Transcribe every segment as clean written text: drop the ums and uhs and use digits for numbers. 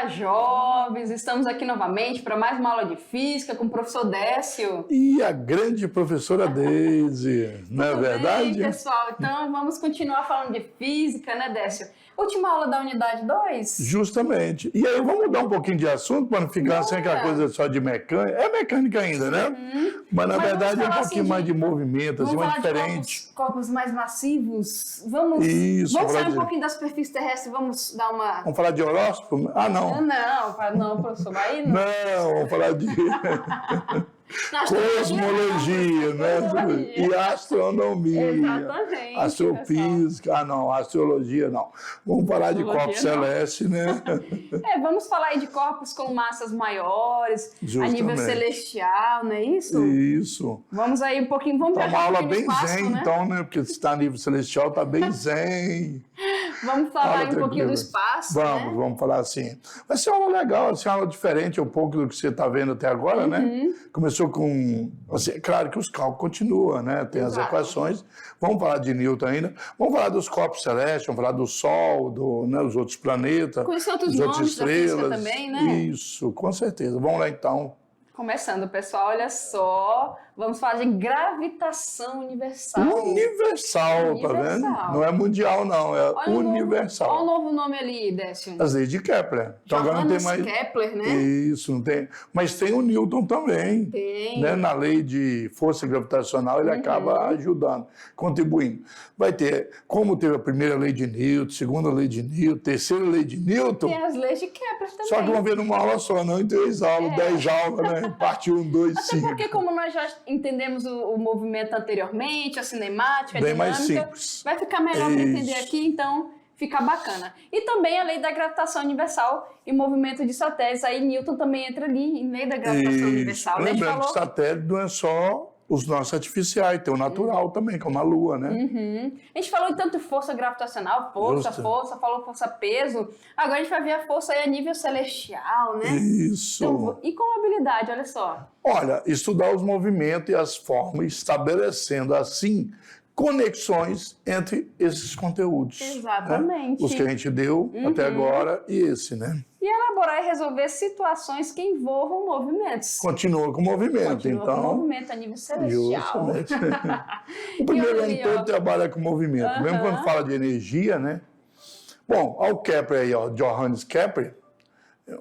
Olá, jovens! Estamos aqui novamente para mais uma aula de física com o professor Décio. E a grande professora Deise, não é verdade? Bem, pessoal, então vamos continuar falando de física, né, Décio? Última aula da unidade 2? Justamente. E aí vamos mudar um pouquinho de assunto para não ficar sem aquela coisa só de mecânica. É mecânica ainda, né? Mas na verdade é um pouquinho mais de movimento, assim, mais diferente. Corpos mais massivos. Vamos sair um pouquinho da superfície terrestre, vamos dar uma... Vamos falar de horóscopo? Ah, não. Não, professor, aí não. Não, vamos falar de cosmologia, né? E astronomia. Exatamente. Astrofísica. Ah, não, astrologia não. Vamos falar de corpo celeste, né? Vamos falar aí de corpos com massas maiores, a nível celestial, não é isso? Isso. Vamos aí um pouquinho, vamos viajar uma aula bem espaço, zen, né? então, né? Porque se está a nível celestial, está bem zen. Vamos falar aí um pouquinho do espaço, Vamos falar assim. Vai ser uma aula legal, vai ser uma aula diferente um pouco do que você está vendo até agora, né? Começou com... Assim, claro que os cálculos continuam, né? Tem as equações. Vamos falar de Newton ainda. Vamos falar dos corpos celestes, vamos falar do Sol, dos outros planetas, conhecer outros das outras estrelas. Também, né? Isso, com certeza. Vamos lá, então. Começando, pessoal, olha só, vamos falar de gravitação universal. Universal, tá vendo? Não é mundial, não, é universal. Olha o novo nome ali, Décio. As leis de Kepler. Então agora não tem mais... Kepler, né? Isso, não tem. Mas tem o Newton também. Tem. Né? Na lei de força gravitacional, ele acaba ajudando, contribuindo. Vai ter, como teve a primeira lei de Newton, segunda lei de Newton, terceira lei de Newton. Tem as leis de Kepler também. Só que vão ver numa aula só, não em 3 aulas, 10 aulas, né? Parte 1, 2, 5. Até porque, como nós já entendemos o movimento anteriormente, a cinemática, a bem dinâmica, mais simples. Vai ficar melhor para entender aqui, então fica bacana. E também a lei da gravitação universal e movimento de satélites. Aí Newton também entra ali em lei da gravitação universal. Lembrando que satélite não é só os nossos artificiais, tem o natural também, como a Lua, né? A gente falou tanto de força gravitacional, falou força-peso. Agora a gente vai ver a força aí a nível celestial, né? Isso. Então, e com habilidade, olha só. Olha, estudar os movimentos e as formas, estabelecendo assim conexões entre esses conteúdos. Exatamente. Né? Os que a gente deu até agora e esse, né? E elaborar e resolver situações que envolvam movimentos. Continua com o movimento, então. Com o movimento a nível celestial. O primeiro ano todo trabalha com movimento. Mesmo quando fala de energia, né? Bom, ao Kepler aí, ó, Johannes Kepler,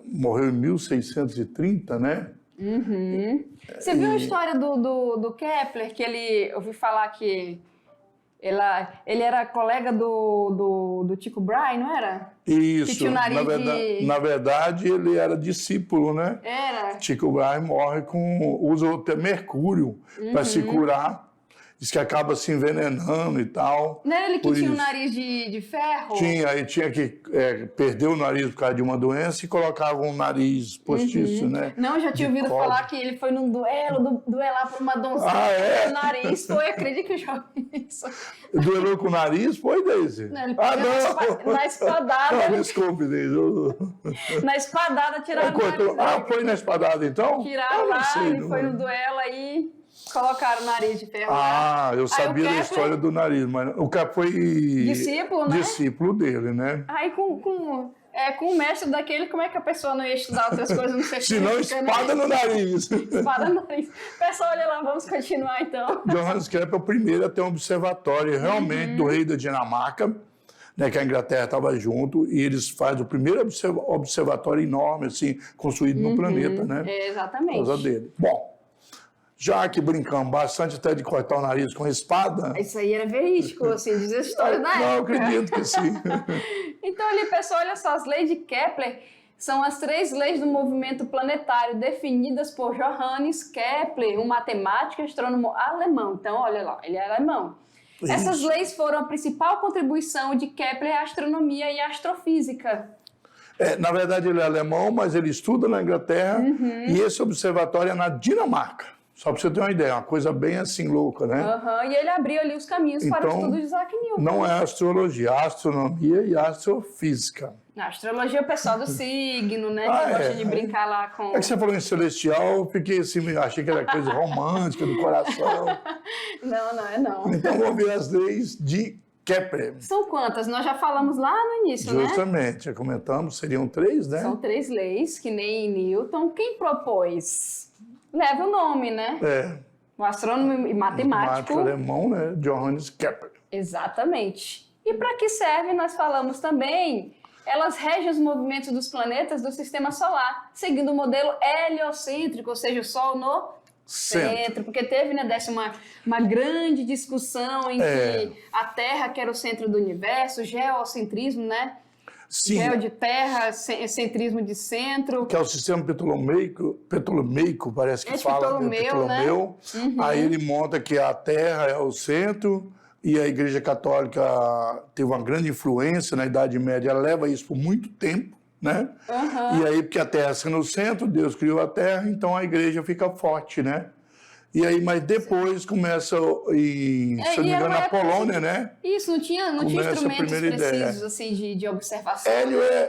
morreu em 1630, né? Você viu a história do Kepler, que ele, ouvi falar que ele era colega do Tycho Brahe, não era? Isso, que tinha o nariz na verdade ele era discípulo, né? Era. Tycho Brahe morre usa até mercúrio para se curar. Diz que acaba se envenenando e tal. Não era ele que tinha o nariz de ferro? Tinha que perder o nariz por causa de uma doença e colocava um nariz postiço, né? Não, eu já tinha ouvido falar que ele foi num duelar por uma donzela com o nariz. Foi, acredito que eu já ouvi isso. Duelou com o nariz? Foi, Deise? Não, ele não. Na espadada. Não, desculpe, Deise. Na espadada tiraram o nariz. Foi na espadada, então? Tiraram lá, ele foi no duelo aí... Colocaram o nariz de ferro. Eu sabia da história do nariz, mas o cara foi discípulo, né? Discípulo dele, né? Aí com um mestre daquele, como é que a pessoa não ia estudar outras coisas no certificado? Se não, espada no nariz. Espada no nariz. Pessoal, olha lá, vamos continuar então. Johannes Kepler é o primeiro a ter um observatório realmente do rei da Dinamarca, né, que a Inglaterra estava junto, e eles fazem o primeiro observatório enorme, assim, construído no planeta, né? Exatamente. Por causa dele. Bom, já que brincamos bastante até de cortar o nariz com espada... Isso aí era verídico, assim, diz a história da época. Não, eu acredito que sim. Então, ali, pessoal, olha só, as leis de Kepler são as 3 leis do movimento planetário definidas por Johannes Kepler, um matemático e astrônomo alemão. Então, olha lá, ele é alemão. Isso. Essas leis foram a principal contribuição de Kepler à astronomia e à astrofísica. Na verdade, ele é alemão, mas ele estuda na Inglaterra e esse observatório é na Dinamarca. Só para você ter uma ideia, uma coisa bem assim louca, né? E ele abriu ali os caminhos para o estudo de Isaac Newton. Não é astrologia, é astronomia e astrofísica. Na astrologia é o pessoal do signo, né? Que gosta de brincar lá com... É que você falou em celestial, eu fiquei assim, achei que era coisa romântica do coração. Não é não. Então vamos ver as leis de Kepler. São quantas? Nós já falamos lá no início, né? Justamente, já comentamos, seriam 3, né? São 3 leis, que nem Newton. Quem propôs? Leva o nome, né? O astrônomo e matemático alemão, né? Johannes Kepler. Exatamente. E para que serve, nós falamos também, elas regem os movimentos dos planetas do sistema solar, seguindo o modelo heliocêntrico, ou seja, o Sol no centro, porque teve, né, uma grande discussão em que a Terra que era o centro do universo, geocentrismo, né? Sim. Geo de terra, centrismo de centro. Que é o sistema ptolomeico, parece que fala. Ptolomeu, né? Aí ele monta que a Terra é o centro e a Igreja Católica teve uma grande influência na Idade Média, ela leva isso por muito tempo, né? E aí, porque a Terra sendo o centro, Deus criou a Terra, então a Igreja fica forte, né? E aí, mas depois começa, se eu não me engano, na Polônia, né? Isso, não tinha instrumentos precisos assim, de observação.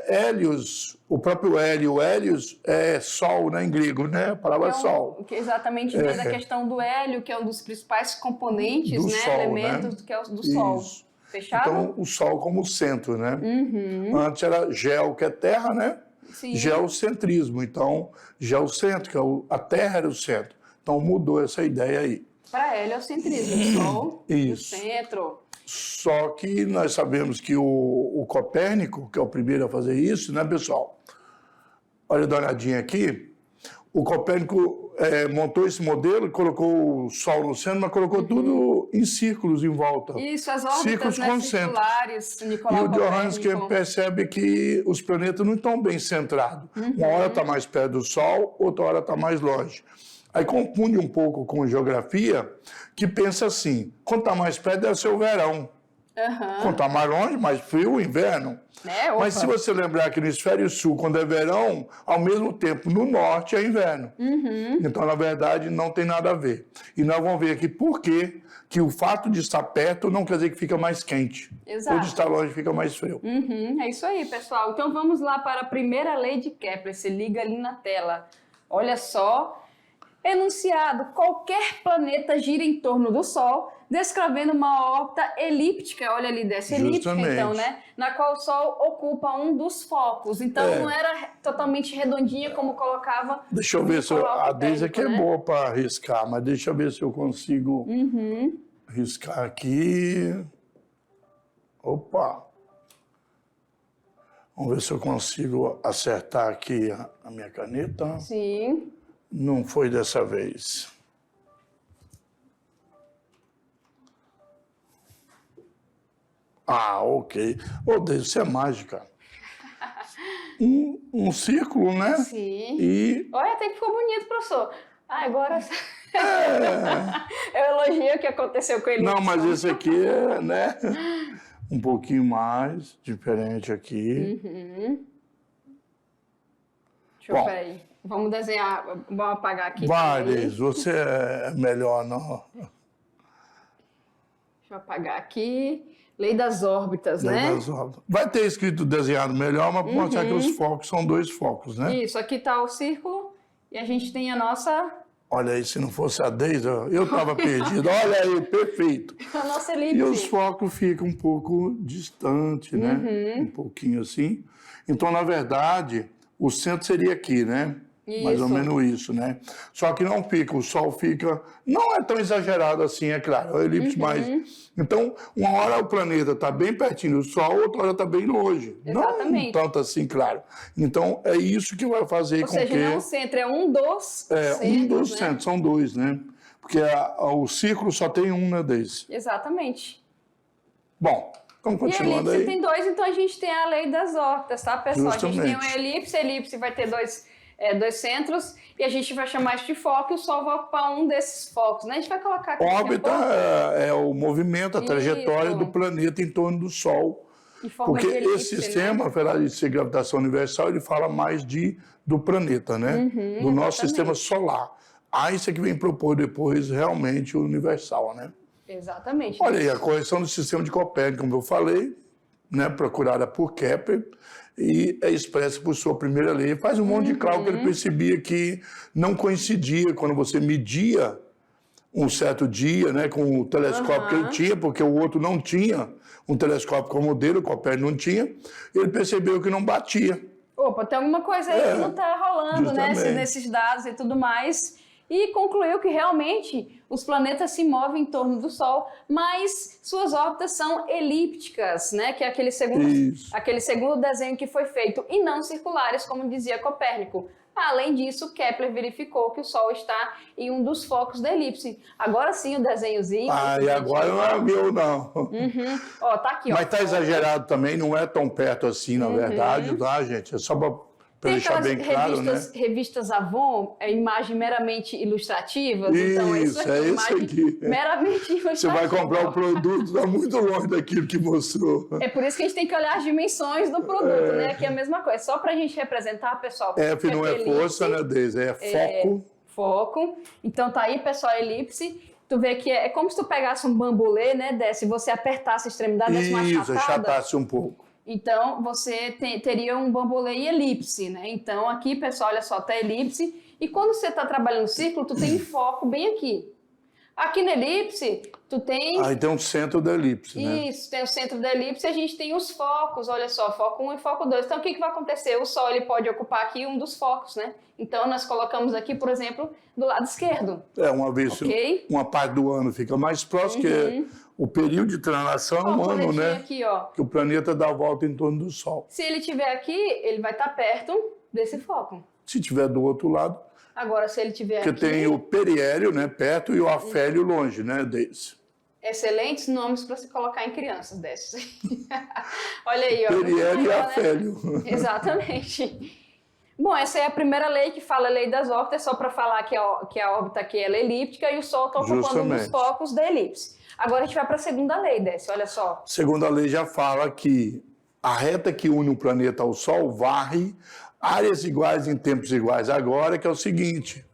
Hélios, o próprio Hélios é sol, né, em grego, né? A palavra sol. Que exatamente vem da questão do hélio, que é um dos principais componentes, do né, sol, elementos, né? que é do Sol. Isso. Fechado? Então, o Sol como centro, né? Antes era geo, que é terra, né? Sim. Geocentrismo. Então, geocentro, que a Terra era o centro. Então, mudou essa ideia aí. Para heliocentrismo, o Sol no centro. Só que nós sabemos que o Copérnico, que é o primeiro a fazer isso, né, pessoal? Olha, dá uma olhadinha aqui. O Copérnico montou esse modelo, colocou o Sol no centro, mas colocou tudo em círculos em volta. Isso, as órbitas, né, circulares. E o Johannes Kepler percebe que os planetas não estão bem centrados. Uma hora está mais perto do Sol, outra hora está mais longe. Aí confunde um pouco com geografia, que pensa assim, quanto está mais perto deve ser o verão. Quanto está mais longe, mais frio, o inverno. Mas se você lembrar que no hemisfério sul, quando é verão, ao mesmo tempo no norte é inverno. Então, na verdade, não tem nada a ver. E nós vamos ver aqui por quê que o fato de estar perto não quer dizer que fica mais quente. Exato. Ou de estar longe fica mais frio. É isso aí, pessoal. Então vamos lá para a primeira lei de Kepler. Se liga ali na tela. Olha só. Enunciado, qualquer planeta gira em torno do Sol, descrevendo uma órbita elíptica, olha ali dessa elíptica, então, né? Na qual o Sol ocupa um dos focos. Então, não era totalmente redondinha como colocava... Deixa eu ver se a Deise aqui é boa para riscar, mas deixa eu ver se eu consigo riscar aqui. Opa! Vamos ver se eu consigo acertar aqui a minha caneta. Sim. Não foi dessa vez. Ah, ok. Ô, Deus, isso é mágica. Um círculo, né? Sim. E... Olha, até que ficou bonito, professor. Ah, agora... Eu elogio o que aconteceu com ele. Não, mas esse aqui é, né? Um pouquinho mais diferente aqui. Deixa eu ver aí. Vamos desenhar, vamos apagar aqui. Vai, Deise, você é melhor, não? Deixa eu apagar aqui. Lei das órbitas, né? Lei das órbitas. Vai ter escrito desenhado melhor, mas pode mostrar que os focos são 2 focos, né? Isso, aqui está o círculo e a gente tem a nossa... Olha aí, se não fosse a Deise, eu estava perdido. Olha aí, perfeito. A nossa elipse. E os focos ficam um pouco distantes, né? Um pouquinho assim. Então, na verdade, o centro seria aqui, né? Isso. Mais ou menos isso, né? Só que não fica, o Sol fica... Não é tão exagerado assim, é claro, é a elipse mais... Então, uma hora o planeta está bem pertinho do Sol, outra hora está bem longe. Exatamente. Não tanto assim, claro. Então, é isso que vai fazer com que... Ou seja, não é o centro, é um dos centros, um dos né? centros, são 2, né? Porque o círculo só tem um, né, Deise? Exatamente. Bom, vamos continuando aí. E a elipse aí. tem 2, então a gente tem a lei das órbitas, tá, pessoal? Justamente. A gente tem uma elipse vai ter dois centros, e a gente vai chamar isso de foco, e o Sol vai ocupar um desses focos, né? A gente vai colocar aqui. Órbita é o movimento, a trajetória do planeta em torno do Sol. Porque esse sistema, apesar de ser gravitação universal, ele fala mais do planeta, né? Do nosso sistema solar. Einstein que vem propor depois realmente o universal, né? Exatamente. Olha aí, a correção do sistema de Copérnico, como eu falei, né, procurada por Kepler, e é expressa por sua primeira lei. Faz um monte de cálculo que ele percebia que não coincidia quando você media um certo dia, né, com o telescópio que ele tinha, porque o outro não tinha um telescópio como o dele, o Copérnico não tinha, ele percebeu que não batia. Opa, tem alguma coisa aí que não está rolando, né, nesses dados e tudo mais. E concluiu que realmente os planetas se movem em torno do Sol, mas suas órbitas são elípticas, né? Que é aquele segundo desenho que foi feito, e não circulares, como dizia Copérnico. Além disso, Kepler verificou que o Sol está em um dos focos da elipse. Agora sim, o desenhozinho... E agora não é meu, não. Ó, tá aqui, ó. Mas tá exagerado também, não é tão perto assim, na verdade, tá, gente? É só para deixar bem claro, né? Revistas Avon, imagem meramente ilustrativas. Isso, então é isso aqui. Meramente ilustrativa. Você vai comprar o produto, está muito longe daquilo que mostrou. É por isso que a gente tem que olhar as dimensões do produto, né? Aqui é a mesma coisa. Só para a gente representar, pessoal. F não é força, né, Deise? É foco. Foco. Então tá aí, pessoal, elipse. Tu vê que é como se tu pegasse um bambolê, né, Desse, e você apertasse a extremidade, desse uma achatada. Isso, achatasse um pouco. Então, você teria um bambolê e elipse, né? Então, aqui, pessoal, olha só, tá elipse. E quando você está trabalhando círculo, tu tem foco bem aqui. Aqui na elipse, tu tem... Aí tem um centro da elipse, né? Isso, tem o centro da elipse e a gente tem os focos, olha só, foco 1 e foco 2. Então, o que vai acontecer? O Sol ele pode ocupar aqui um dos focos, né? Então, nós colocamos aqui, por exemplo, do lado esquerdo. Uma vez, uma parte do ano fica mais próximo, que o período de translação é um ano, né? Aqui, ó. Que o planeta dá a volta em torno do Sol. Se ele estiver aqui, ele vai estar perto desse foco. Se estiver do outro lado... Agora, se ele estiver aqui... Porque tem o periélio, né, perto, e o afélio longe, né, desse. Excelentes nomes para se colocar em crianças desses. Olha aí, ó. Periélio e afélio. Né? Exatamente. Bom, essa é a primeira lei que fala a lei das órbitas, só para falar que a órbita aqui ela é elíptica e o Sol está ocupando um dos focos da elipse. Agora a gente vai para a segunda lei, Décio, olha só. A segunda lei já fala que a reta que une o planeta ao Sol varre áreas iguais em tempos iguais. Agora, que é o seguinte,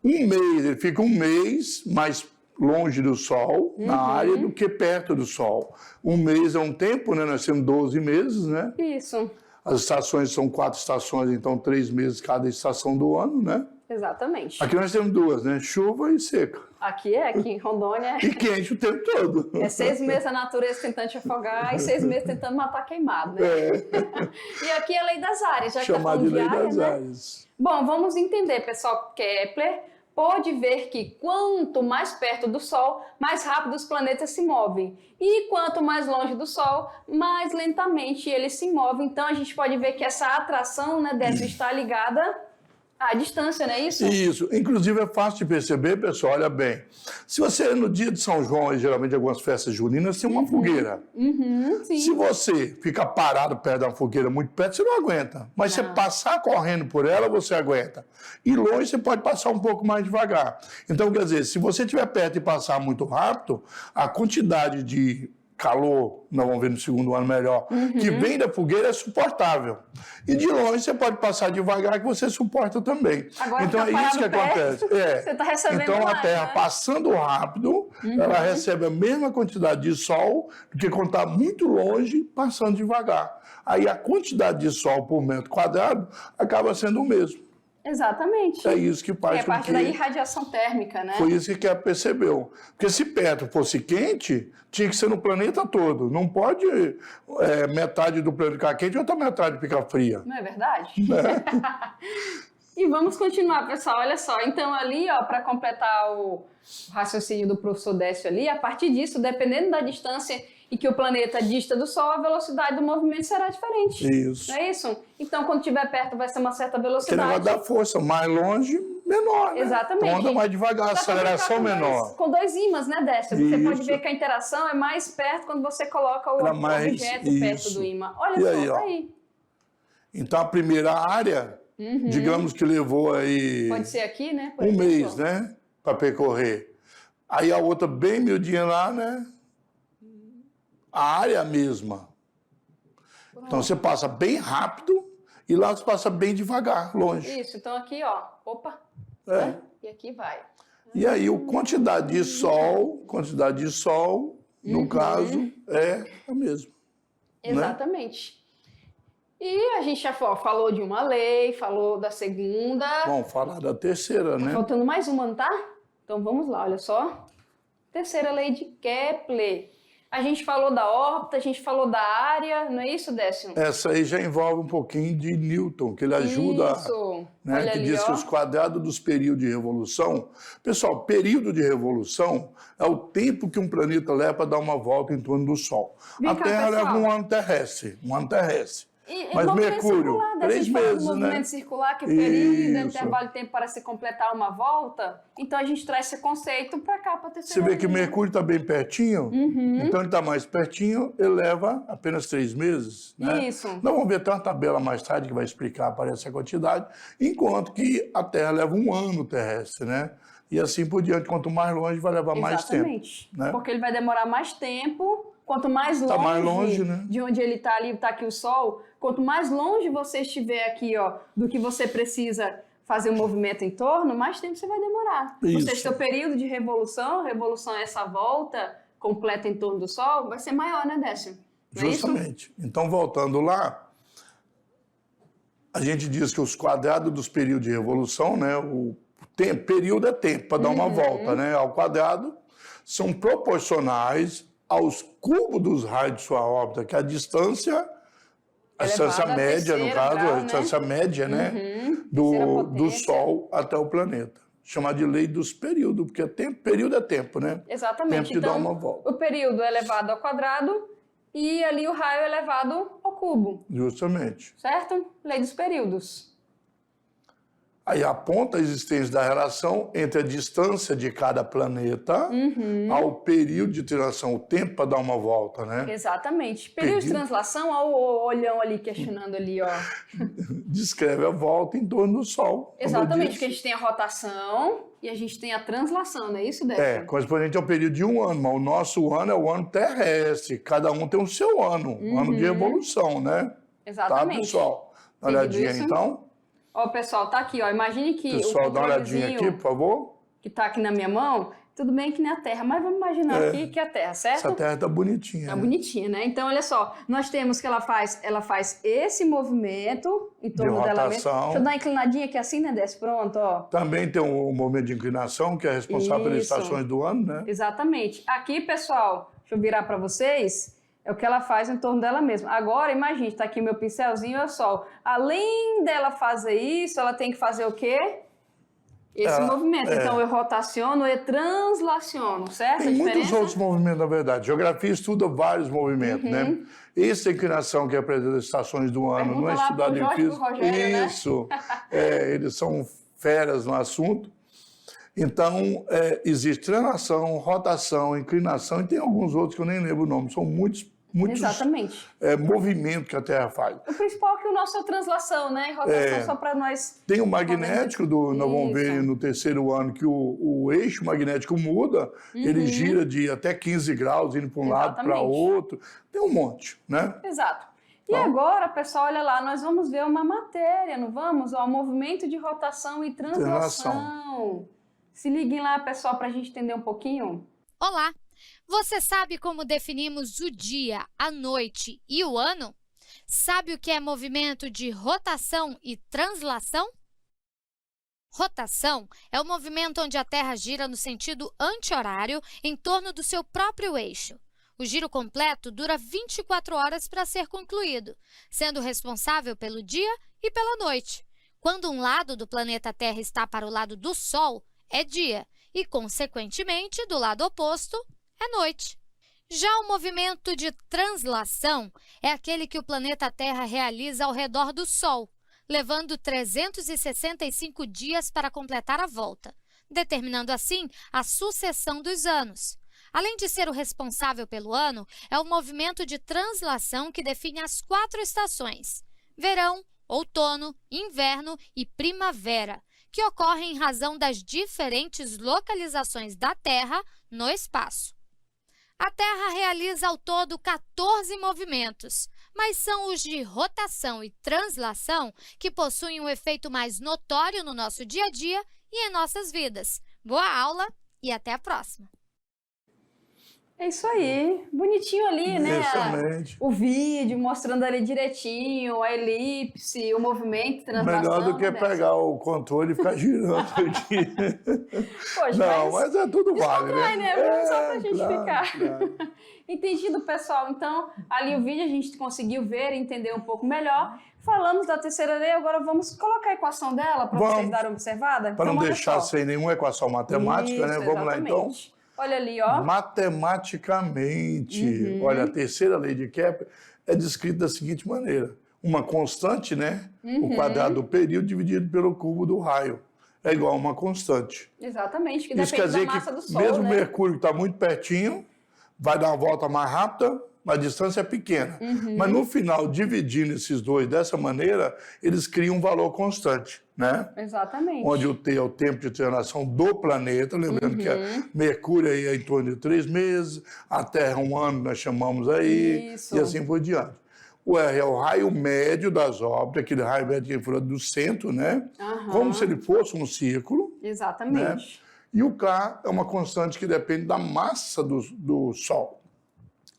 ele fica um mês mais longe do Sol, na área, do que perto do Sol. Um mês é um tempo, né? Nós temos 12 meses, né? Isso. As estações são 4 estações, então 3 meses cada estação do ano, né? Exatamente. Aqui nós temos 2, né? Chuva e seca. Aqui em Rondônia... E quente o tempo todo. É 6 meses a natureza tentando te afogar e 6 meses tentando matar queimado, né? E aqui é a lei das áreas, já que chamar de lei das áreas. Bom, vamos entender, pessoal. Kepler pôde ver que quanto mais perto do Sol, mais rápido os planetas se movem. E quanto mais longe do Sol, mais lentamente eles se movem. Então a gente pode ver que essa atração, né, dessa está ligada à distância, não é isso? Isso. Inclusive é fácil de perceber, pessoal, olha bem. Se você, no dia de São João, geralmente algumas festas juninas, tem uma fogueira. Sim. Se você ficar parado perto da fogueira, muito perto, você não aguenta. Mas você passar correndo por ela, você aguenta. E longe, você pode passar um pouco mais devagar. Então, quer dizer, se você estiver perto e passar muito rápido, a quantidade de calor, nós vamos ver no segundo ano melhor, que vem da fogueira é suportável. E de longe você pode passar devagar que você suporta também. Agora, então é isso que acontece. Você está recebendo então mais, a Terra passando rápido, ela recebe a mesma quantidade de Sol do que quando está muito longe, passando devagar. Aí a quantidade de Sol por metro quadrado acaba sendo o mesmo. Exatamente. É isso que faz a parte da irradiação térmica, né? Foi isso que Kepler percebeu. Porque se perto fosse quente, tinha que ser no planeta todo. Não pode metade do planeta ficar quente e outra metade ficar fria. Não é verdade? E vamos continuar, pessoal. Olha só. Então, ali, ó, para completar o raciocínio do professor Décio ali, a partir disso, dependendo da distância e que o planeta dista do Sol, a velocidade do movimento será diferente. Isso. Não é isso? Então, quando estiver perto, vai ser uma certa velocidade. Porque negócio da força, mais longe, menor, né? Exatamente. Então anda mais devagar, a aceleração menor. Com dois ímãs, né, Décio? Você pode ver que a interação é mais perto quando você coloca o objeto perto do ímã. Olha só, aí, tá aí. Então, a primeira área, digamos que levou aí... Pode ser aqui, né? Um mês, né? Para percorrer. Aí a outra bem miudinha lá, né? A área é a mesma. Então você passa bem rápido e lá você passa bem devagar, longe. Isso, então aqui, ó, opa, e aqui vai. E aí a quantidade de sol, no caso, é a mesma. Exatamente. Né? E a gente já falou de uma lei, falou da segunda. Vamos falar da terceira, né? Faltando mais uma, não tá? Então vamos lá, olha só. Terceira lei de Kepler. A gente falou da órbita, a gente falou da área, não é isso, Décio? Essa aí já envolve um pouquinho de Newton, que ele ajuda, né, olha que ali, diz ó. que os quadrados dos períodos de revolução... Pessoal, período de revolução é o tempo que um planeta leva para dar uma volta em torno do Sol. A Terra leva um ano terrestre, Mas Mercúrio, 3 meses, né? Movimento circular, que o período e o intervalo de tempo para se completar uma volta. Então a gente traz esse conceito para cá, para ter. Você vê que Mercúrio está bem pertinho, então ele está mais pertinho, ele leva apenas 3 meses. Né? Isso. Nós vamos ver até uma tabela mais tarde que vai explicar para essa quantidade, enquanto que a Terra leva um ano terrestre, né? E assim por diante, quanto mais longe vai levar mais tempo. Exatamente. Né? Porque ele vai demorar mais tempo. Quanto mais longe, né? de onde ele está ali, está aqui o Sol, quanto mais longe você estiver aqui, ó, do que você precisa fazer um movimento em torno, mais tempo você vai demorar. Isso. Ou seja, seu período de revolução é essa volta completa em torno do Sol, vai ser maior, né, Décio? Justamente. Então, voltando lá, a gente diz que os quadrados dos períodos de revolução, né, o período é tempo para dar uma volta, né, ao quadrado, são proporcionais aos cubos dos raios de sua órbita, que é a distância média, no caso, a distância média, né, do Sol até o planeta. Chamar de lei dos períodos, porque período é tempo, né? Exatamente. Tempo de dar uma volta. O período é elevado ao quadrado e ali o raio é elevado ao cubo. Justamente. Certo? Lei dos períodos. Aí aponta a existência da relação entre a distância de cada planeta ao período de translação, o tempo para dar uma volta, né? Exatamente. Período de translação, olha o olhão ali questionando ali, ó. Descreve a volta em torno do Sol. Exatamente, porque a gente tem a rotação e a gente tem a translação, não é isso, Décio? Correspondente ao período de um ano, mas o nosso ano é o ano terrestre, cada um tem o seu ano, um ano de evolução, né? Exatamente. Tá, pessoal? Dá uma olhadinha, então. Ó, pessoal, tá aqui, ó. Imagine que pessoal, dá uma olhadinha aqui, por favor. Que tá aqui na minha mão, tudo bem que não é a Terra, mas vamos imaginar aqui que é a Terra, certo? Essa Terra tá bonitinha. Tá bonitinha, né? Então, olha só, nós temos que ela faz esse movimento em torno dela mesma. Deixa eu dar uma inclinadinha aqui assim, né, Décio? Pronto, ó. Também tem um movimento de inclinação, que é responsável pelas estações do ano, né? Exatamente. Aqui, pessoal, deixa eu virar para vocês. É o que ela faz em torno dela mesma. Agora, imagine, está aqui meu pincelzinho e o Sol. Além dela fazer isso, ela tem que fazer o quê? Esse movimento. Então, eu rotaciono e translaciono, certo? Tem muitos outros movimentos, na verdade. Geografia estuda vários movimentos, né? Essa inclinação que apresenta as estações do ano não é estudado em física. Rogério, isso. Né? Eles são feras no assunto. Então, existe translação, rotação, inclinação, e tem alguns outros que eu nem lembro o nome. São muitos Exatamente. Movimentos que a Terra faz. O principal é que o nosso é translação, né? Rotação só para nós... Tem o magnético, nós vamos ver no terceiro ano, que o eixo magnético muda, ele gira de até 15 graus, indo para um lado, para outro. Tem um monte, né? Exato. E agora, pessoal, olha lá, nós vamos ver uma matéria, não vamos? O movimento de rotação e translação. Se liguem lá, pessoal, para a gente entender um pouquinho. Olá! Você sabe como definimos o dia, a noite e o ano? Sabe o que é movimento de rotação e translação? Rotação é o movimento onde a Terra gira no sentido anti-horário em torno do seu próprio eixo. O giro completo dura 24 horas para ser concluído, sendo responsável pelo dia e pela noite. Quando um lado do planeta Terra está para o lado do Sol, é dia, e, consequentemente, do lado oposto, é noite. Já o movimento de translação é aquele que o planeta Terra realiza ao redor do Sol, levando 365 dias para completar a volta, determinando assim a sucessão dos anos. Além de ser o responsável pelo ano, é o movimento de translação que define as 4 estações: verão, outono, inverno e primavera, que ocorrem em razão das diferentes localizações da Terra no espaço. A Terra realiza ao todo 14 movimentos, mas são os de rotação e translação que possuem um efeito mais notório no nosso dia a dia e em nossas vidas. Boa aula e até a próxima! É isso aí, bonitinho ali, né? Excelente. O vídeo mostrando ali direitinho, a elipse, o movimento, translação. Melhor do que pegar o controle e ficar girando aqui. Poxa, não, mas é tudo válido, né? Só pra gente claro, ficar. Claro. Entendido, pessoal? Então, ali o vídeo a gente conseguiu ver e entender um pouco melhor. Falamos da terceira lei, agora vamos colocar a equação dela para vocês darem uma observada? Para não então, deixar sem nenhuma equação matemática, isso, né? Vamos lá, então. Olha ali, ó. Matematicamente, olha, a terceira lei de Kepler é descrita da seguinte maneira. Uma constante, né? O quadrado do período dividido pelo cubo do raio. É igual a uma constante. Exatamente, que Isso quer depende dizer da massa que do Sol, mesmo o né? Mercúrio que está muito pertinho, vai dar uma volta mais rápida, mas a distância é pequena. Mas no final, dividindo esses dois dessa maneira, eles criam um valor constante, né? Exatamente. Onde o T é o tempo de translação do planeta, lembrando que Mercúrio aí é em torno de 3 meses, a Terra 1 ano, nós chamamos aí, Isso. e assim por diante. O R é o raio médio das órbitas, aquele raio médio que ele falou do centro, né? Como se ele fosse um círculo. Exatamente. Né? E o K é uma constante que depende da massa do Sol.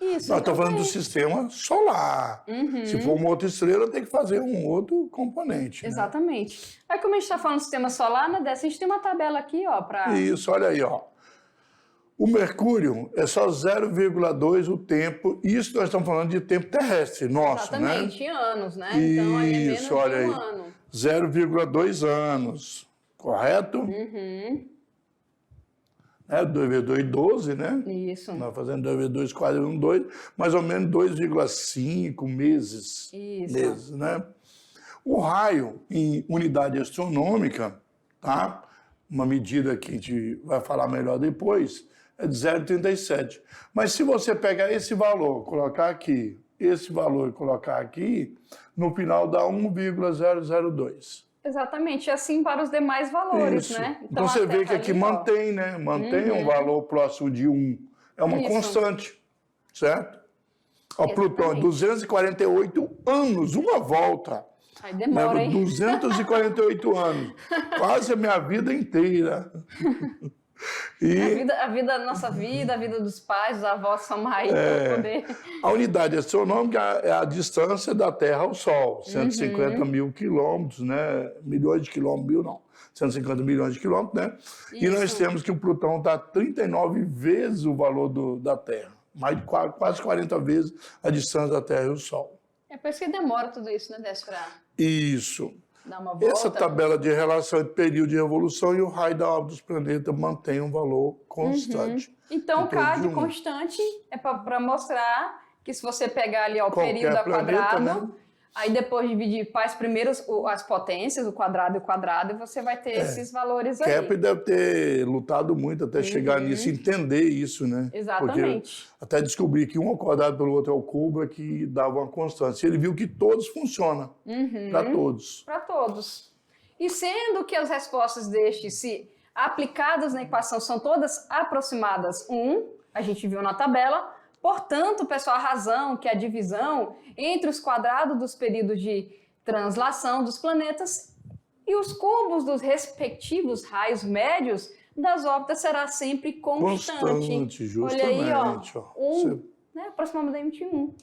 Isso, nós estamos falando do sistema solar. Se for uma outra estrela, tem que fazer um outro componente. Exatamente. Né? Aí, como a gente está falando do sistema solar, né, a gente tem uma tabela aqui, ó, para... Isso, olha aí, ó. O Mercúrio é só 0,2 o tempo, isso nós estamos falando de tempo terrestre, nosso, Exatamente, né? em anos, né? Então, aí é menos Isso, olha de aí. ano. 0,2 anos, correto? 2 vezes 2, 12, né? Isso. Nós fazendo 2 vezes 2, quase 2, mais ou menos 2,5 meses. Isso. Meses, né? O raio, em unidade astronômica, tá? Uma medida que a gente vai falar melhor depois, é de 0,37. Mas se você pegar esse valor, colocar aqui, esse valor e colocar aqui, no final dá 1,002. Exatamente, assim para os demais valores, Isso. né? Então você vê que aqui ali, mantém, né? Mantém um valor próximo de 1. É uma constante, certo? O Plutão é 248 anos, uma volta. Aí demora, hein? 248 anos. Quase a minha vida inteira. E Nossa vida, a vida dos pais, dos avós são mais para poder... A unidade astronômica é a distância da Terra ao Sol, 150 mil quilômetros, né? Milhões de quilômetros, não. 150 milhões de quilômetros, né? Isso. E nós temos que o Plutão está 39 vezes o valor da Terra. Mais de quase 40 vezes a distância da Terra e o Sol. É por isso que demora tudo isso, né, Décio, para Isso. dar uma volta. Essa tabela de relação entre período de revolução e o raio da órbita dos planetas mantém um valor constante. Então, o K de constante é para mostrar que se você pegar ali ó, o período ao quadrado, né? Aí depois dividir faz primeiro as potências, o quadrado e o quadrado, e você vai ter esses valores aí. Kepler deve ter lutado muito até chegar nisso, entender isso, né? Exatamente. Porque até descobrir que um ao quadrado pelo outro é o cubo é que dava uma constância. Ele viu que todos funcionam, para todos. Para todos. E sendo que as respostas destes, se aplicadas na equação, são todas aproximadas 1, a gente viu na tabela. Portanto, pessoal, a razão que a divisão entre os quadrados dos períodos de translação dos planetas e os cubos dos respectivos raios médios das órbitas será sempre constante. Justamente. Olha aí, ó, né, aproximadamente 1.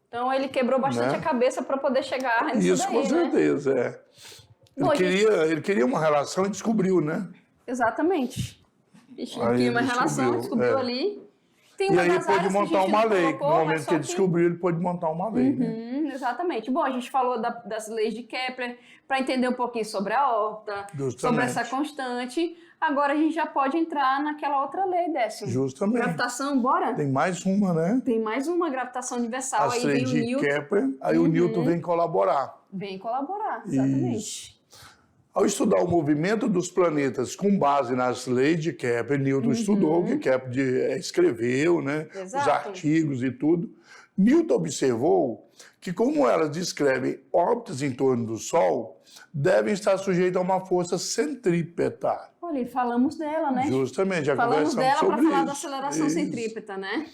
Então, ele quebrou bastante a cabeça para poder chegar nisso Isso, daí, com certeza, né? Ele queria uma relação e descobriu, né? Exatamente. Ele queria uma relação, descobriu ali. Tem e aí ele pôde montar uma lei. No momento que ele descobriu, ele pôde montar uma lei. Né? Exatamente. Bom, a gente falou das leis de Kepler para entender um pouquinho sobre a órbita, sobre essa constante. Agora a gente já pode entrar naquela outra lei, Décio. Justamente. Gravitação, bora? Tem mais uma, né? Tem mais uma, gravitação universal. As leis de Kepler, aí o Newton vem colaborar. Vem colaborar, exatamente. Isso. Ao estudar o movimento dos planetas com base nas leis de Kepler, Newton estudou, que Kepler escreveu, né? Exato. Os artigos e tudo. Newton observou que, como elas descrevem órbitas em torno do Sol, devem estar sujeitas a uma força centrípeta. Olha, falamos dela, né? Justamente, já falamos conversamos dela sobre para falar isso. da aceleração centrípeta, né?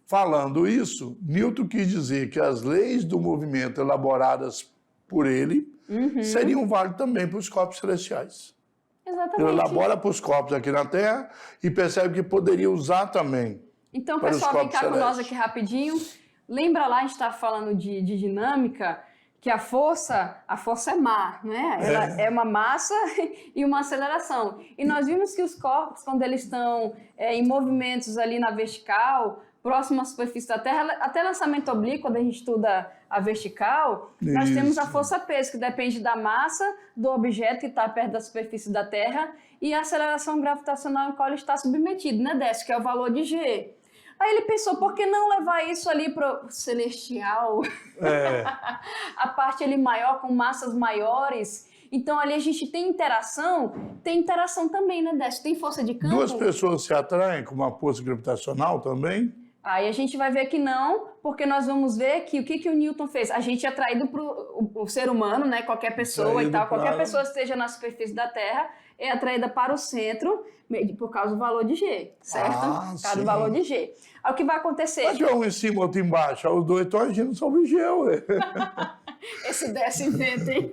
Falando isso, Newton quis dizer que as leis do movimento elaboradas por ele seriam válidas também para os corpos celestiais. Exatamente. Ele elabora para os corpos aqui na Terra e percebe que poderia usar também Então, para os pessoal, vem corpos cá com nós celestes. aqui rapidinho. Lembra lá, a gente estava falando de dinâmica, que a força é má, né? Ela é uma massa e uma aceleração. E nós vimos que os corpos, quando eles estão em movimentos ali na vertical, próximo à superfície da Terra, até lançamento oblíquo, quando a gente estuda a vertical, nós temos a força-peso, que depende da massa do objeto que está perto da superfície da Terra e a aceleração gravitacional em qual ele está submetido, né, Décio? Que é o valor de G. Aí ele pensou, por que não levar isso ali para o celestial? A parte ali maior, com massas maiores. Então ali a gente tem interação também, né, Décio? Tem força de campo. Duas pessoas se atraem com uma força gravitacional também? Aí a gente vai ver que não, porque nós vamos ver que o que o Newton fez? A gente é atraído para o ser humano, né? Qualquer pessoa e tal, qualquer pessoa que esteja na superfície da Terra é atraída para o centro por causa do valor de G, certo? Por causa do valor de G. Aí o que vai acontecer? Mas um em cima, outro embaixo. Os dois estão agindo sobre o G, ué. Esse Décio inventa, hein?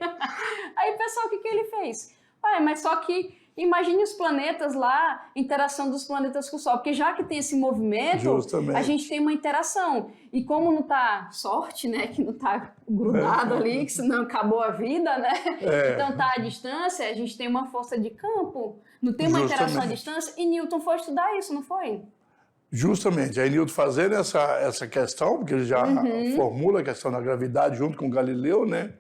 Aí, pessoal, o que ele fez? Ué, mas só que imagine os planetas lá, interação dos planetas com o Sol, porque já que tem esse movimento, justamente, a gente tem uma interação. E como não tá sorte, né, que não tá grudado ali, que senão acabou a vida, né? Então tá à distância, a gente tem uma força de campo, não tem uma interação à distância, e Newton foi estudar isso, não foi? Justamente, aí Newton fazendo essa questão, porque ele já formula a questão da gravidade junto com Galileu, né?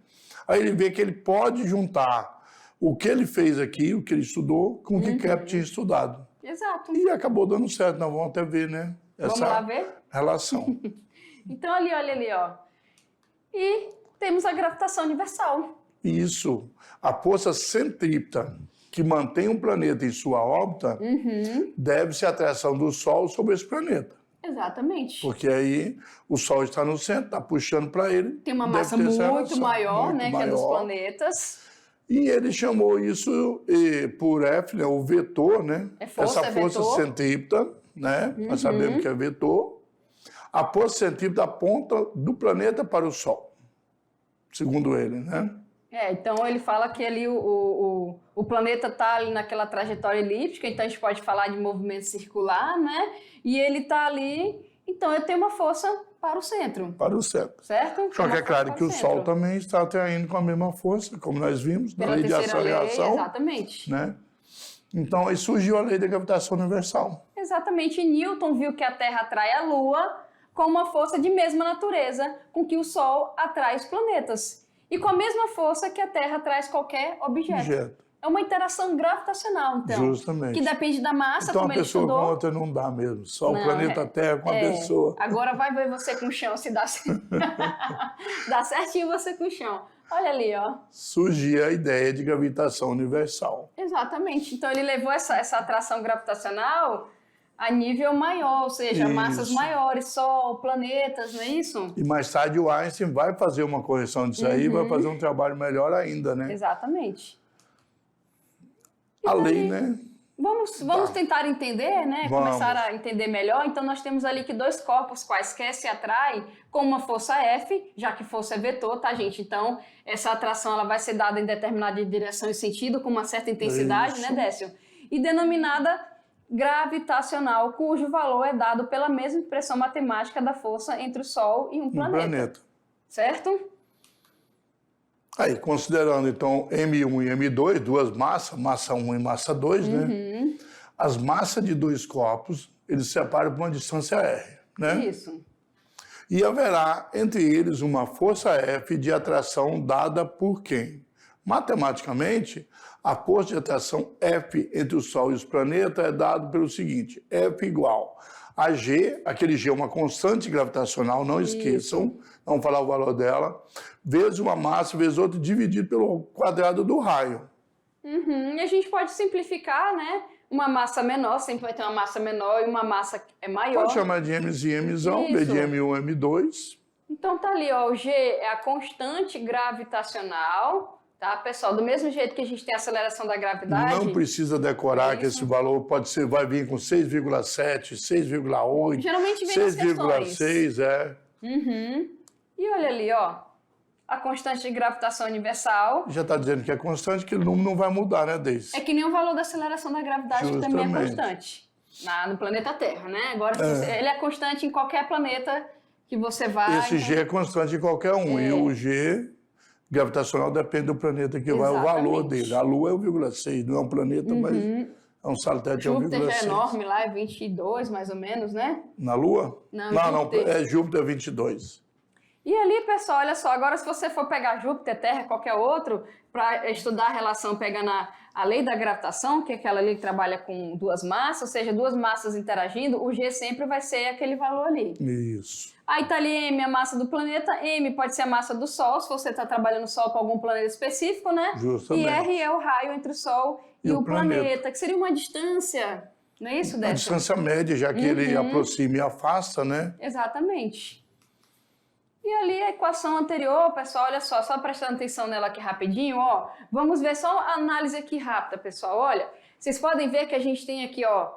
Aí ele vê que ele pode juntar o que ele fez aqui, o que ele estudou, com o que Kepler tinha estudado. Exato. E acabou dando certo, nós vamos até ver, né? Vamos lá ver? Relação. Então ali, olha ali, ó. E temos a gravitação universal. Isso. A força centrípeta que mantém um planeta em sua órbita deve-se à atração do Sol sobre esse planeta. Exatamente. Porque aí o Sol está no centro, está puxando para ele. Tem uma massa muito maior, né, que é dos planetas. E ele chamou isso por F, né, o vetor, né? Essa força centrípeta, né? Nós sabemos que é vetor. A força centrípeta aponta do planeta para o Sol, segundo ele, né? Então ele fala que ali o planeta está ali naquela trajetória elíptica, então a gente pode falar de movimento circular, né? E ele está ali, então ele tem uma força para o centro. Para o centro. Certo? Só que é claro que o Sol também está atraindo com a mesma força, como nós vimos, na lei de ação e reação. Exatamente. Né? Então aí surgiu a lei da gravitação universal. Exatamente. E Newton viu que a Terra atrai a Lua com uma força de mesma natureza com que o Sol atrai os planetas. E com a mesma força que a Terra traz qualquer objeto. É uma interação gravitacional, então. Justamente. Que depende da massa, então, como ele estudou. Então, uma pessoa com outra não dá mesmo. Só o planeta Terra com a pessoa. Agora vai ver você com o chão, se dá certo. Dá certinho você com o chão. Olha ali, ó. Surgia a ideia de gravitação universal. Exatamente. Então, ele levou essa atração gravitacional a nível maior, ou seja, massas maiores, Sol, planetas, não é isso? E mais tarde o Einstein vai fazer uma correção disso aí, vai fazer um trabalho melhor ainda, né? Exatamente. A lei, né? Vamos tentar entender, né? Começar a entender melhor. Então, nós temos ali que dois corpos quaisquer se atraem com uma força F, já que força é vetor, tá, gente? Então, essa atração ela vai ser dada em determinada direção e sentido, com uma certa intensidade, né, Décio? E denominada gravitacional, cujo valor é dado pela mesma expressão matemática da força entre o Sol e um planeta. Certo? Aí, considerando, então, M1 e M2, duas massas, massa 1 e massa 2, né? As massas de dois corpos, eles se separam por uma distância R, né? Isso. E haverá entre eles uma força F de atração dada por quem? Matematicamente, a força de atração F entre o Sol e os planetas é dado pelo seguinte, F igual a G, aquele G é uma constante gravitacional, não esqueçam, vamos falar o valor dela, vezes uma massa, vezes outra, dividido pelo quadrado do raio. E a gente pode simplificar, né? Uma massa menor, sempre vai ter uma massa menor e uma massa maior. Pode chamar de Mzinho, Mzão, V de M1, M2. Então tá ali, ó, o G é a constante gravitacional, tá, pessoal? Do mesmo jeito que a gente tem a aceleração da gravidade. Não precisa decorar que esse valor pode ser, vai vir com 6,7, 6,8, geralmente vem nas questões. 6,6, E olha ali, ó, a constante de gravitação universal. Já está dizendo que é constante, que o número não vai mudar, né, Deise? É que nem o valor da aceleração da gravidade, que também é constante. no planeta Terra, né? Agora, ele é constante em qualquer planeta que você vai. Esse G é constante em qualquer um. E o G gravitacional depende do planeta que vai, o valor dele. A Lua é 1,6, não é um planeta, mas é um satélite, é 1,6. Júpiter já é enorme lá, é 22 mais ou menos, né? Na Lua? Não, Júpiter é 22. E ali, pessoal, olha só, agora se você for pegar Júpiter, Terra, qualquer outro, para estudar a relação pegando a lei da gravitação, que é aquela ali que trabalha com duas massas, ou seja, duas massas interagindo, o G sempre vai ser aquele valor ali. Isso. Aí tá ali M, a massa do planeta, M pode ser a massa do Sol, se você está trabalhando o Sol para algum planeta específico, né? Justamente. E R é o raio entre o Sol e o planeta, que seria uma distância, não é isso, Décio? A distância média, já que ele aproxima e afasta, né? Exatamente. E ali a equação anterior, pessoal, olha só prestando atenção nela aqui rapidinho, ó. Vamos ver só uma análise aqui rápida, pessoal. Olha, vocês podem ver que a gente tem aqui, ó,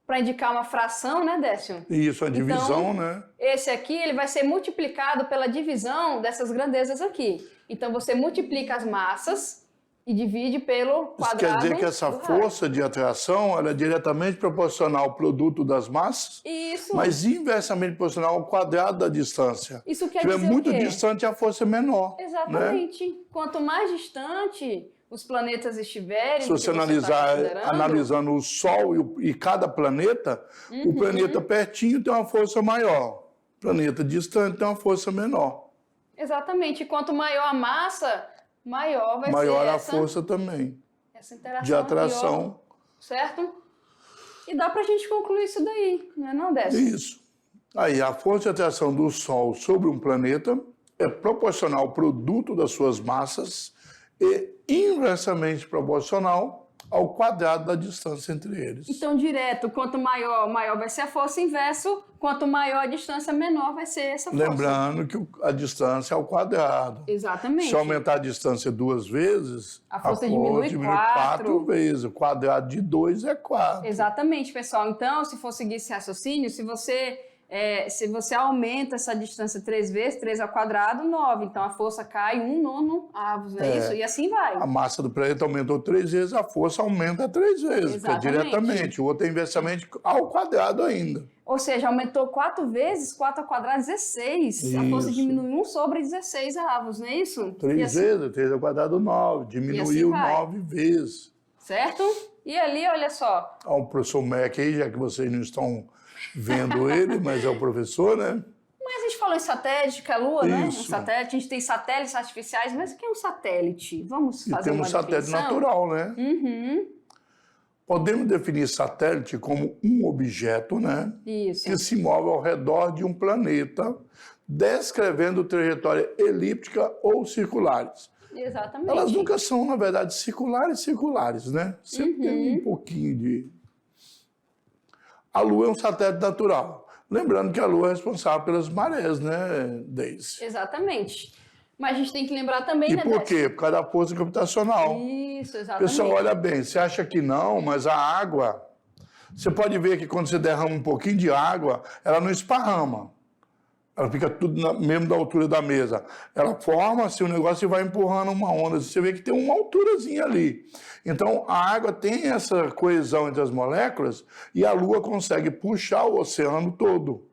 para indicar uma fração, né, Décio? Isso, a divisão, então, né? Esse aqui, ele vai ser multiplicado pela divisão dessas grandezas aqui. Então, você multiplica as massas e divide pelo quadrado. Isso quer dizer que essa força de atração ela é diretamente proporcional ao produto das massas, Isso. mas inversamente proporcional ao quadrado da distância. Isso quer dizer o quê? Se estiver muito distante, a força é menor. Exatamente. Né? Quanto mais distante os planetas estiverem... Se você analisando o Sol e cada planeta, o planeta pertinho tem uma força maior, o planeta distante tem uma força menor. Exatamente. Quanto maior a massa... maior vai maior ser a força também essa interação de atração. Maior, certo? E dá pra gente concluir isso daí, não é, Décio? Isso. Aí, a força de atração do Sol sobre um planeta é proporcional ao produto das suas massas e inversamente proporcional ao quadrado da distância entre eles. Então, direto, quanto maior vai ser a força, inverso, quanto maior a distância, menor vai ser essa força. Lembrando que a distância é ao quadrado. Exatamente. Se aumentar a distância 2 vezes, a força diminui 4 vezes. O quadrado de 2 é 4. Exatamente, pessoal. Então, se for seguir esse raciocínio, se você aumenta essa distância 3 vezes, 3 ao quadrado, 9. Então, a força cai 1/9 avos, não é isso? E assim vai. A massa do planeta aumentou 3 vezes, a força aumenta 3 vezes. Porque é diretamente. O outro é inversamente ao quadrado ainda. Ou seja, aumentou 4 vezes, 4 ao quadrado, 16. Isso. A força diminui 1/16 avos, não é isso? 3 vezes, 3 ao quadrado, 9. Diminuiu assim 9 vezes. Certo? E ali, olha só. O professor Mac aí, já que vocês não estão vendo ele, mas é o professor, né? Mas a gente falou em satélite, que é a Lua, né? Um satélite, a gente tem satélites artificiais, mas o que é um satélite? Vamos fazer uma definição? Temos satélite natural, né? Podemos definir satélite como um objeto, né? Isso. Que se move ao redor de um planeta, descrevendo trajetória elíptica ou circulares. Exatamente. Elas nunca são, na verdade, circulares, né? Sempre tem um pouquinho de... A Lua é um satélite natural. Lembrando que a Lua é responsável pelas marés, né, Deise? Exatamente. Mas a gente tem que lembrar também, né, por quê? Por causa da força gravitacional. Isso, exatamente. Pessoal, olha bem, você acha que não, mas a água... Você pode ver que quando você derrama um pouquinho de água, ela não esparrama. Ela fica tudo mesmo da altura da mesa. Ela forma assim o negócio e vai empurrando uma onda. Você vê que tem uma alturazinha ali. Então, a água tem essa coesão entre as moléculas e a Lua consegue puxar o oceano todo.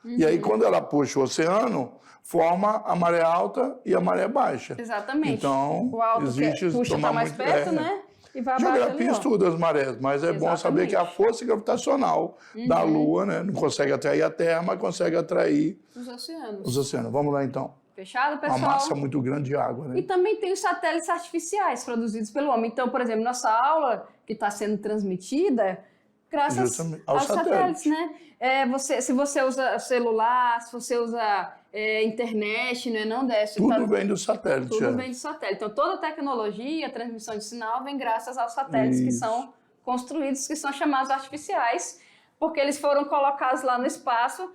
E aí, quando ela puxa o oceano, forma a maré alta e a maré baixa. Exatamente. Então, o alto existe... puxa está mais perto, né? E vai abaixo. Geografia estuda as marés, mas é bom saber que a força gravitacional da Lua, né, não consegue atrair a Terra, mas consegue atrair os oceanos. Vamos lá, então. Fechado, pessoal? Uma massa muito grande de água, né? E também tem os satélites artificiais produzidos pelo homem. Então, por exemplo, nossa aula que está sendo transmitida, graças aos satélites, né? Se você usa celular, se você usa internet, não desce. Tudo vem do satélite. Tudo vem do satélite. Então, toda a tecnologia, a transmissão de sinal vem graças aos satélites que são construídos, que são chamados artificiais, porque eles foram colocados lá no espaço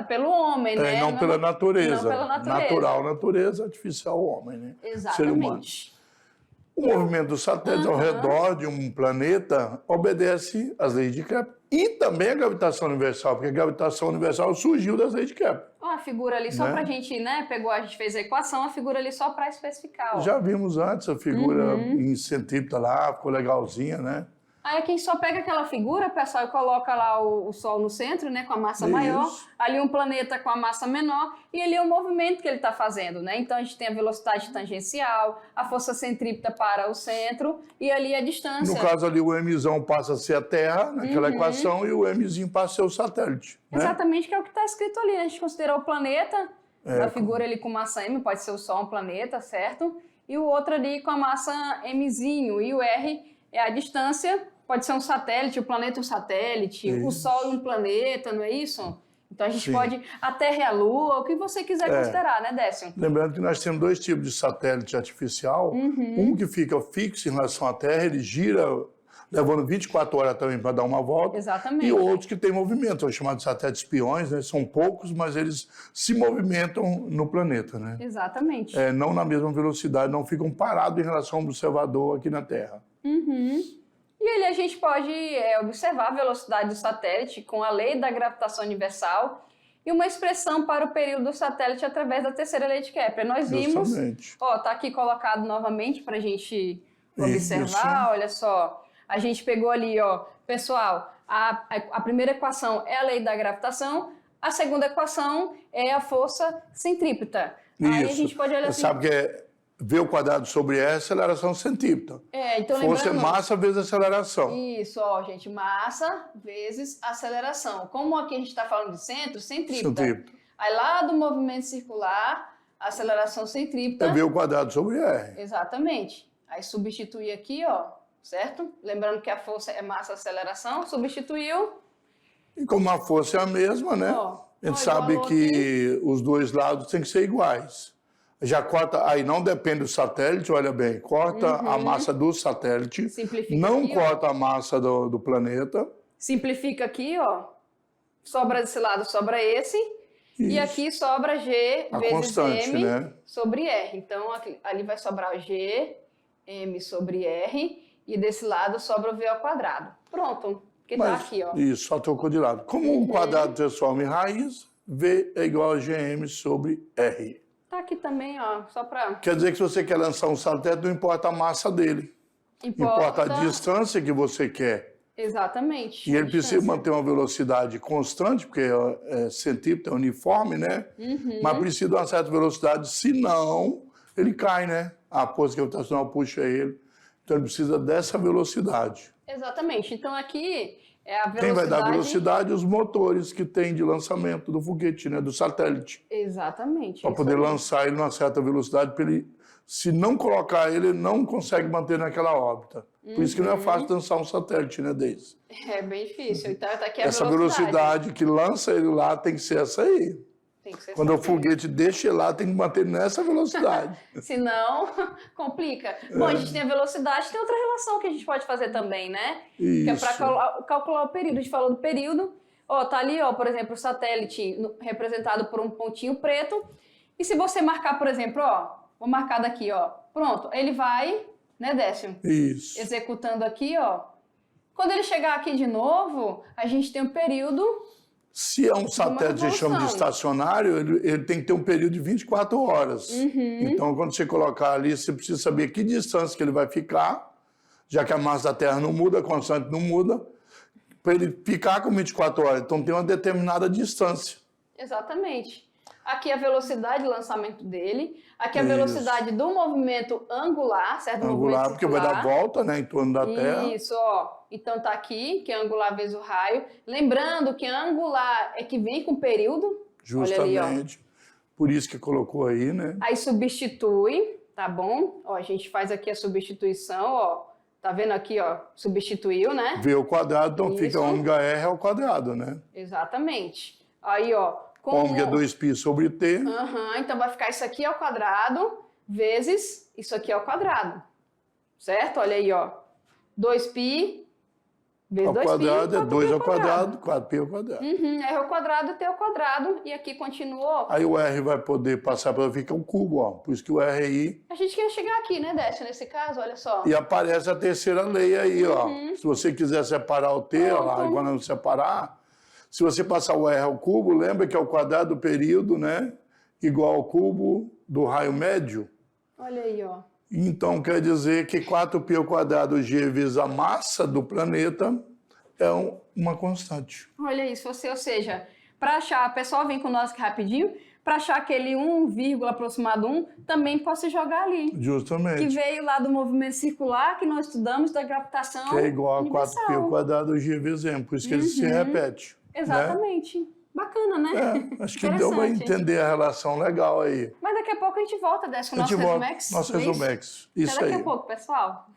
pelo homem, né? Não pela natureza. Não pela natureza. Natural, natureza, artificial, homem, né? Exatamente. Ser humano. O movimento dos satélites ao redor de um planeta obedece às leis de Kepler e também a gravitação universal, porque a gravitação universal surgiu das leis de Kepler. A figura ali só para a gente, né? A gente fez a equação, a figura ali só para especificar. Já vimos antes a figura em centrípeta lá, ficou legalzinha, né? Aí aqui só pega aquela figura, pessoal, e coloca lá o Sol no centro, né, com a massa maior, ali um planeta com a massa menor, e ali é o movimento que ele está fazendo, né? Então a gente tem a velocidade tangencial, a força centrípeta para o centro, e ali a distância. No caso ali, o Mzão passa a ser a Terra, naquela equação, e o Mzinho passa a ser o satélite. Né? Exatamente, que é o que está escrito ali, né? A gente considerou o planeta, a figura ali com massa M, pode ser o Sol, um planeta, certo? E o outro ali com a massa Mzinho, e o R é a distância, pode ser um satélite, o planeta um satélite, o Sol um planeta, não é isso? Então a gente pode, a Terra e a Lua, o que você quiser considerar, né, Décio? Lembrando que nós temos 2 tipos de satélite artificial, um que fica fixo em relação à Terra, ele gira levando 24 horas também para dar uma volta. Exatamente. E outros que têm movimento, são chamados de satélites espiões, né? São poucos, mas eles se movimentam no planeta, né? Exatamente. Não na mesma velocidade, não ficam parados em relação ao observador aqui na Terra. E ali a gente pode observar a velocidade do satélite com a lei da gravitação universal e uma expressão para o período do satélite através da terceira lei de Kepler. Nós vimos, tá aqui colocado novamente para a gente observar, olha só. A gente pegou ali, pessoal, a primeira equação é a lei da gravitação, a segunda equação é a força centrípeta. Isso. Aí a gente pode olhar assim... Sabe que é V ao quadrado sobre E, aceleração centrípeta. Então força é massa vezes aceleração. Isso, gente, massa vezes aceleração. Como aqui a gente está falando de centro, centrípeta. Aí lá do movimento circular, aceleração centrípeta... É V ao quadrado sobre R. Exatamente. Aí substitui aqui, certo? Lembrando que a força é massa aceleração, substituiu. E como a força é a mesma, né? A gente sabe que os 2 lados têm que ser iguais. Já corta, aí não depende do satélite, olha bem, corta a massa do satélite, não aqui, corta a massa do planeta. Simplifica aqui, sobra desse lado, sobra esse, e aqui sobra G vezes M, né? Sobre R. Então, ali vai sobrar o G, M sobre R, e desse lado sobra o V ao quadrado. Pronto, que tá aqui, Isso, só trocou de lado. Como o quadrado transforma em raiz, V é igual a GM sobre R. Tá aqui também, só para... Quer dizer que se você quer lançar um satélite, não importa a massa dele. Importa a distância que você quer. Exatamente. E ele precisa manter uma velocidade constante, porque é centrípeta, é uniforme, né? Mas precisa de uma certa velocidade, senão ele cai, né? A força gravitacional puxa ele. Então ele precisa dessa velocidade. Exatamente. Então aqui... é a velocidade... Quem vai dar velocidade? Os motores que tem de lançamento do foguete, né? Do satélite. Exatamente. Para poder lançar ele numa certa velocidade, para ele, se não colocar ele não consegue manter naquela órbita. Por isso que não é fácil lançar um satélite, né, Deise? É bem difícil. Então tá aqui a essa velocidade que lança ele lá tem que ser essa aí. Tem que ser Quando o foguete deixa ele lá, tem que manter nessa velocidade. Senão, complica. Bom, a gente tem a velocidade, tem outra relação que a gente pode fazer também, né? Isso. Que é para calcular o período. A gente falou do período. Tá ali, por exemplo, o satélite representado por um pontinho preto. E se você marcar, por exemplo, vou marcar daqui, pronto, ele vai, né, Décio? Isso. Executando aqui, Quando ele chegar aqui de novo, a gente tem um período... Se é um satélite que a gente chama de estacionário, ele tem que ter um período de 24 horas. Então, quando você colocar ali, você precisa saber que distância que ele vai ficar, já que a massa da Terra não muda, a constante não muda, para ele ficar com 24 horas. Então, tem uma determinada distância. Exatamente. Aqui a velocidade de lançamento dele, aqui a velocidade do movimento angular, certo? Angular, porque vai dar volta, né, em torno da Terra. Isso, Então tá aqui, que é angular vezes o raio. Lembrando que angular é que vem com período. Justamente. Olha ali, Por isso que colocou aí, né? Aí substitui, tá bom? A gente faz aqui a substituição, Tá vendo aqui, substituiu, né? V ao quadrado, então fica ômega R ao quadrado, né? Exatamente. Aí, ômega 2π sobre T. Então vai ficar isso aqui ao quadrado vezes isso aqui ao quadrado. Certo? Olha aí, 2π vezes ao 2π. Quadrado é 2 ao quadrado, 4π ao quadrado. R ao quadrado, T ao quadrado. E aqui continuou. Aí o R vai poder passar para ficar um cubo, Por isso que o R aí... A gente quer chegar aqui, né, Décio, nesse caso, olha só. E aparece a terceira lei aí, Se você quiser separar o T, igual não separar... Se você passar o R ao cubo, lembra que é o quadrado do período, né? Igual ao cubo do raio médio. Olha aí, Então, quer dizer que 4π² vezes a massa do planeta é uma constante. Olha isso, ou seja, para achar, o pessoal vem conosco rapidinho, para achar aquele 1, aproximado 1, também pode se jogar ali. Justamente. Que veio lá do movimento circular, que nós estudamos da gravitação que é igual universal. a 4π² vezes m, por isso que ele se repete. Exatamente. Né? Bacana, né? Acho que deu para entender a relação legal aí. Mas daqui a pouco a gente volta dessa com o nosso Resumex. Nosso Resumex. Isso Até daqui aí. a pouco, pessoal.